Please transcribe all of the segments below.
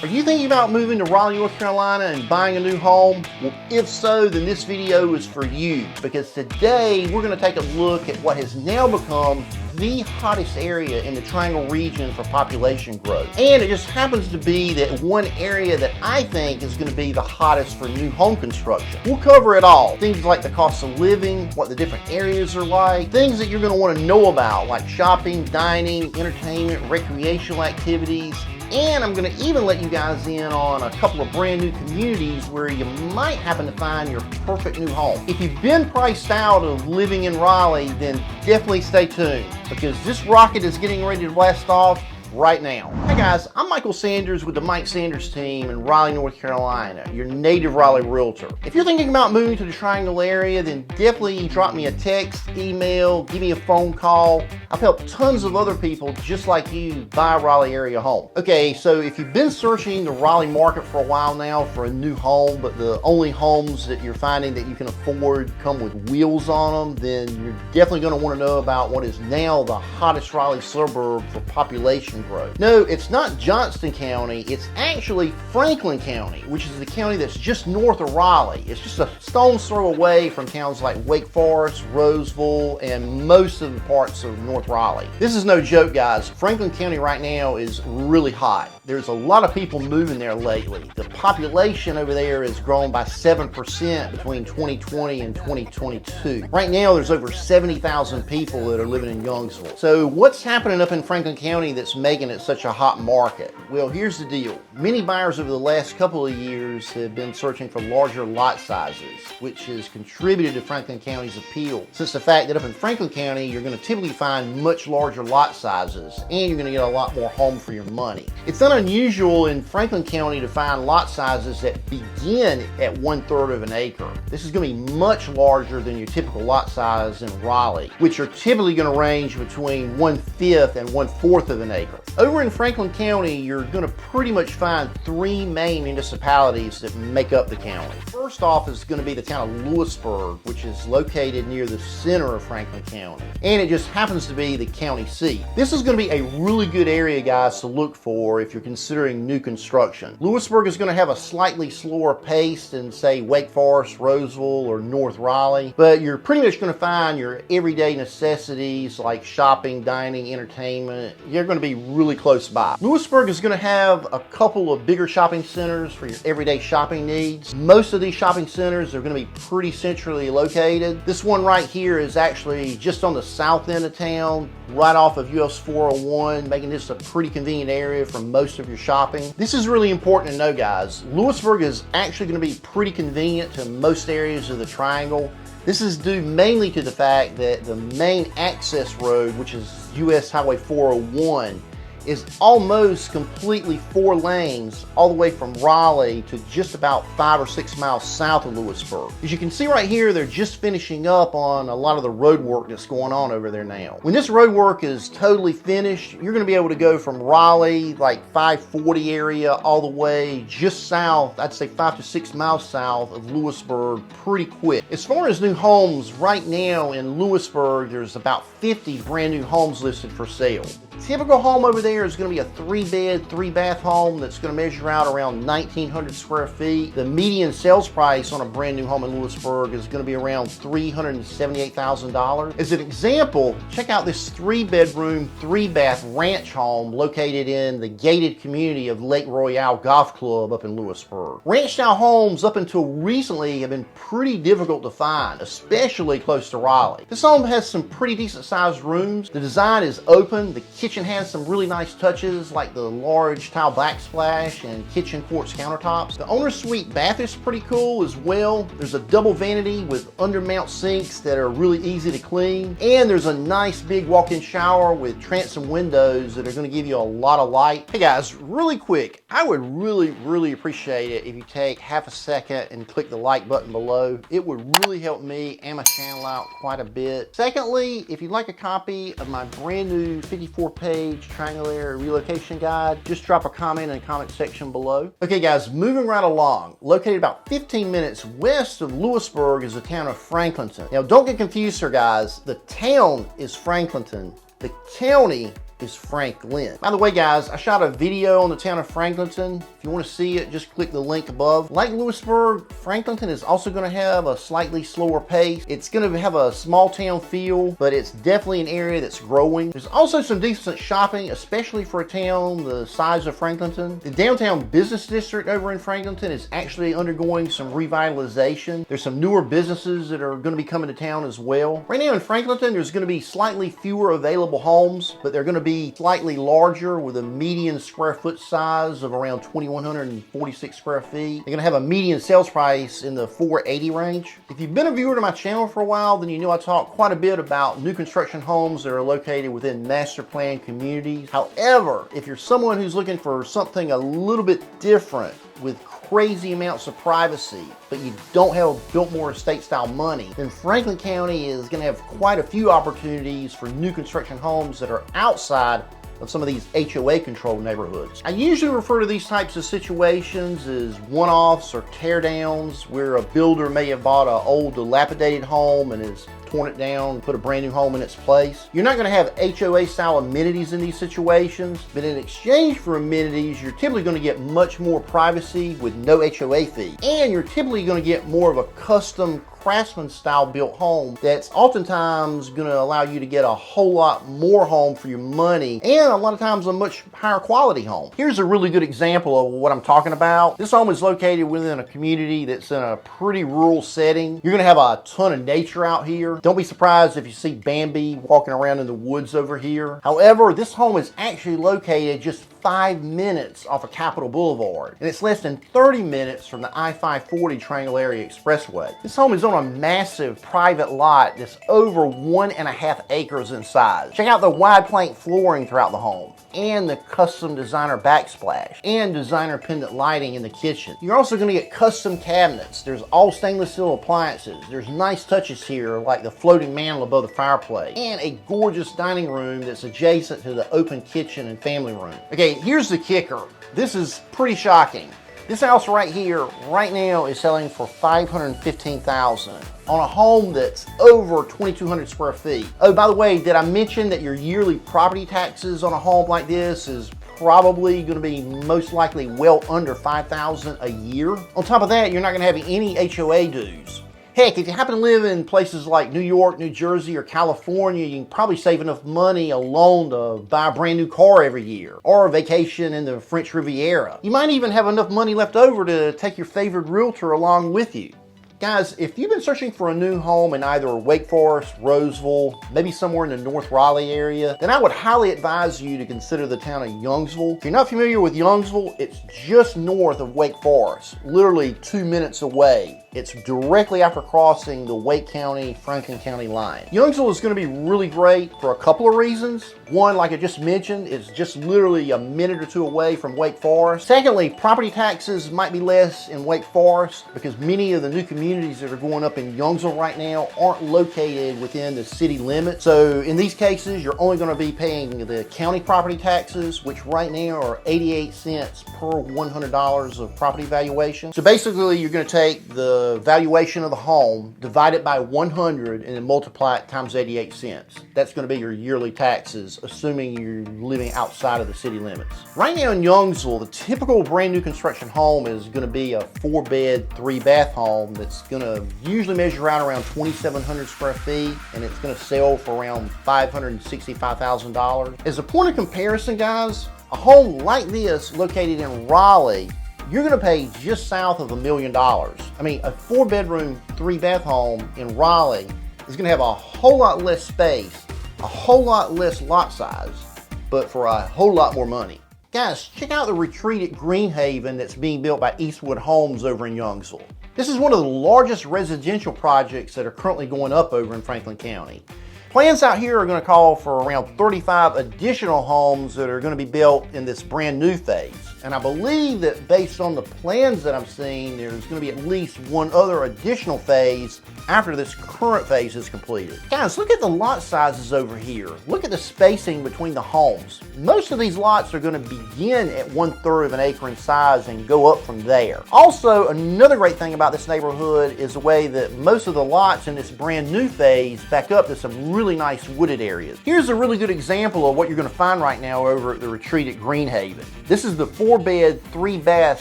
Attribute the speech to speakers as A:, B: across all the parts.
A: Are you thinking about moving to Raleigh, North Carolina and buying a new home? Well, if so, then this video is for you, because today we're going to take a look at what has now become the hottest area in the Triangle region for population growth. And it just happens to be that one area that I think is going to be the hottest for new home construction. We'll cover it all. Things like the cost of living, what the different areas are like, things that you're going to want to know about like shopping, dining, entertainment, recreational activities. And I'm going to even let you guys in on a couple of brand new communities where you might happen to find your perfect new home. If you've been priced out of living in Raleigh, then definitely stay tuned, because this rocket is getting ready to blast off right now. Hey guys, I'm Michael Sanders with the Mike Sanders team in Raleigh, North Carolina, your native Raleigh realtor. If you're thinking about moving to the Triangle area, then definitely drop me a text, email, give me a phone call. I've helped tons of other people just like you buy a Raleigh area home. Okay, so if you've been searching the Raleigh market for a while now for a new home, but the only homes that you're finding that you can afford come with wheels on them, then you're definitely going to want to know about what is now the hottest Raleigh suburb for population growth. No, it's not Johnston County, it's actually Franklin County, which is the county that's just north of Raleigh. It's just a stone's throw away from towns like Wake Forest, Roseville, and most of the parts of North Raleigh. This is no joke, guys. Franklin County right now is really hot. There's a lot of people moving there lately. The population over there has grown by 7% between 2020 and 2022. Right now, there's over 70,000 people that are living in Youngsville. So what's happening up in Franklin County that's making it such a hot market? Well, here's the deal. Many buyers over the last couple of years have been searching for larger lot sizes, which has contributed to Franklin County's appeal, since the fact that up in Franklin County, you're going to typically find much larger lot sizes, and you're going to get a lot more home for your money. It's not unusual in Franklin County to find lot sizes that begin at 1/3 of an acre. This is going to be much larger than your typical lot size in Raleigh, which are typically going to range between 1/5 and 1/4 of an acre. Over in Franklin County, you're going to pretty much find three main municipalities that make up the county. First off is going to be the town of Louisburg, which is located near the center of Franklin County, and it just happens to be the county seat. This is going to be a really good area, guys, to look for if you're considering new construction. Louisburg is going to have a slightly slower pace than, say, Wake Forest, Roseville, or North Raleigh, but you're pretty much going to find your everyday necessities like shopping, dining, entertainment. You're going to be really close by. Louisburg is going to have a couple of bigger shopping centers for your everyday shopping needs. Most of these shopping centers are going to be pretty centrally located. This one right here is actually just on the south end of town, right off of US 401, making this a pretty convenient area for most of your shopping. This is really important to know, guys. Louisburg is actually going to be pretty convenient to most areas of the Triangle. This is due mainly to the fact that the main access road, which is US Highway 401, is almost completely 4 lanes all the way from Raleigh to just about 5 or 6 miles south of Louisburg. As you can see right here, they're just finishing up on a lot of the road work that's going on over there now. When this road work is totally finished, you're going to be able to go from Raleigh, like 540 area, all the way just south, I'd say 5 to 6 miles south of Louisburg pretty quick. As far as new homes, right now in Louisburg, there's about 50 brand new homes listed for sale. The typical home over there is going to be a 3-bed, 3-bath home that's going to measure out around 1,900 square feet. The median sales price on a brand new home in Louisburg is going to be around $378,000. As an example, check out this 3-bedroom, 3-bath ranch home located in the gated community of Lake Royale Golf Club up in Louisburg. Ranch-style homes up until recently have been pretty difficult to find, especially close to Raleigh. This home has some pretty decent sized rooms. The design is open. The kitchen has some really nice touches like the large tile backsplash and kitchen quartz countertops. The owner's suite bath is pretty cool as well. There's a double vanity with undermount sinks that are really easy to clean. And there's a nice big walk-in shower with transom windows that are going to give you a lot of light. Hey guys, really quick, I would really appreciate it if you take half a second and click the like button below. It would really help me and my channel out quite a bit. Secondly, if you'd like a copy of my brand new 54-page Triangle Area Relocation Guide, just drop a comment in the comment section below. Okay guys, moving right along. Located about 15 minutes west of Louisburg is the town of Franklinton. Now don't get confused here, guys. The town is Franklinton. The county is Franklinton. By the way, guys, I shot a video on the town of Franklinton. If you want to see it, just click the link above. Like Louisburg, Franklinton is also going to have a slightly slower pace. It's going to have a small town feel, but it's definitely an area that's growing. There's also some decent shopping, especially for a town the size of Franklinton. The downtown business district over in Franklinton is actually undergoing some revitalization. There's some newer businesses that are going to be coming to town as well. Right now in Franklinton, there's going to be slightly fewer available homes, but they're going to be slightly larger with a median square foot size of around 2,146 square feet. They're going to have a median sales price in the $480 range. If you've been a viewer to my channel for a while, then you know I talk quite a bit about new construction homes that are located within master plan communities. However, if you're someone who's looking for something a little bit different with crazy amounts of privacy, but you don't have Biltmore estate style money, then Franklin County is going to have quite a few opportunities for new construction homes that are outside of some of these HOA controlled neighborhoods. I usually refer to these types of situations as one-offs or teardowns, where a builder may have bought an old dilapidated home and has torn it down and put a brand new home in its place. You're not going to have HOA style amenities in these situations, but in exchange for amenities, you're typically going to get much more privacy with no HOA fee. And you're typically going to get more of a custom craftsman style built home that's oftentimes going to allow you to get a whole lot more home for your money, and a lot of times a much higher quality home. Here's a really good example of what I'm talking about. This home is located within a community that's in a pretty rural setting. You're going to have a ton of nature out here. Don't be surprised if you see Bambi walking around in the woods over here. However, this home is actually located just 5 minutes off of Capitol Boulevard, and it's less than 30 minutes from the I-540 Triangle Area Expressway. This home is on a massive private lot that's over 1.5 acres in size. Check out the wide plank flooring throughout the home, and the custom designer backsplash, and designer pendant lighting in the kitchen. You're also going to get custom cabinets. There's all stainless steel appliances. There's nice touches here like the floating mantel above the fireplace, and a gorgeous dining room that's adjacent to the open kitchen and family room. Okay, here's the kicker. This is pretty shocking. This house right here, right now, is selling for $515,000 on a home that's over 2,200 square feet. Oh, by the way, did I mention that your yearly property taxes on a home like this is probably going to be most likely well under $5,000 a year? On top of that, you're not going to have any HOA dues. Heck, if you happen to live in places like New York, New Jersey, or California, you can probably save enough money alone to buy a brand new car every year, or a vacation in the French Riviera. You might even have enough money left over to take your favorite realtor along with you. Guys, if you've been searching for a new home in either Wake Forest, Roseville, maybe somewhere in the North Raleigh area, then I would highly advise you to consider the town of Youngsville. If you're not familiar with Youngsville, it's just north of Wake Forest, literally 2 minutes away. It's directly after crossing the Wake County, Franklin County line. Youngsville is going to be really great for a couple of reasons. One, like I just mentioned, it's just literally a minute or two away from Wake Forest. Secondly, property taxes might be less in Wake Forest because many of the new communities that are going up in Youngsville right now aren't located within the city limits. So in these cases, you're only going to be paying the county property taxes, which right now are 88 cents per $100 of property valuation. So basically, you're going to take the valuation of the home, divide it by 100, and then multiply it times 88 cents. That's going to be your yearly taxes, assuming you're living outside of the city limits. Right now in Youngsville, the typical brand new construction home is going to be a 4-bed, 3-bath home that's going to usually measure out around 2,700 square feet, and it's going to sell for around $565,000. As a point of comparison, guys, a home like this located in Raleigh, you're going to pay just south of $1 million. I mean, a 4-bedroom, 3-bath home in Raleigh is going to have a whole lot less space, a whole lot less lot size, but for a whole lot more money. Guys, check out the retreat at Greenhaven that's being built by Eastwood Homes over in Youngsville. This is one of the largest residential projects that are currently going up over in Franklin County. Plans out here are going to call for around 35 additional homes that are going to be built in this brand new phase. And I believe that based on the plans that I'm seeing, there's going to be at least one other additional phase after this current phase is completed. Guys, look at the lot sizes over here. Look at the spacing between the homes. Most of these lots are going to begin at 1/3 of an acre in size and go up from there. Also, another great thing about this neighborhood is the way that most of the lots in this brand new phase back up to some really nice wooded areas. Here's a really good example of what you're going to find right now over at the retreat at Greenhaven. This is the 4-bed, 3-bath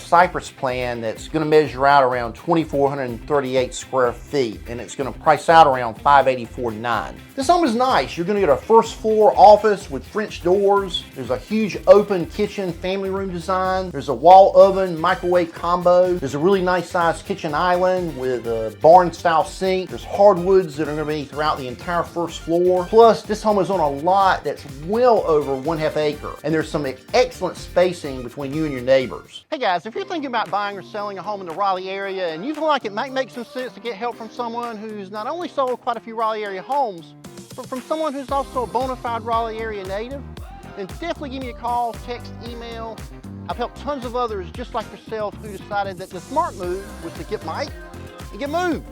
A: cypress plan that's going to measure out around 2,438 square feet, and it's going to price out around $584,900. This home is nice. You're going to get a first floor office with French doors. There's a huge open kitchen family room design. There's a wall oven microwave combo. There's a really nice sized kitchen island with a barn style sink. There's hardwoods that are going to be throughout the entire first floor. Plus, this home is on a lot that's well over 1/2 acre, and there's some excellent spacing between you and your neighbors. Hey guys, if you're thinking about buying or selling a home in the Raleigh area and you feel like it might make some sense to get help from someone who's not only sold quite a few Raleigh area homes, but from someone who's also a bona fide Raleigh area native, then definitely give me a call, text, email. I've helped tons of others just like yourself who decided that the smart move was to get Mike and get moved.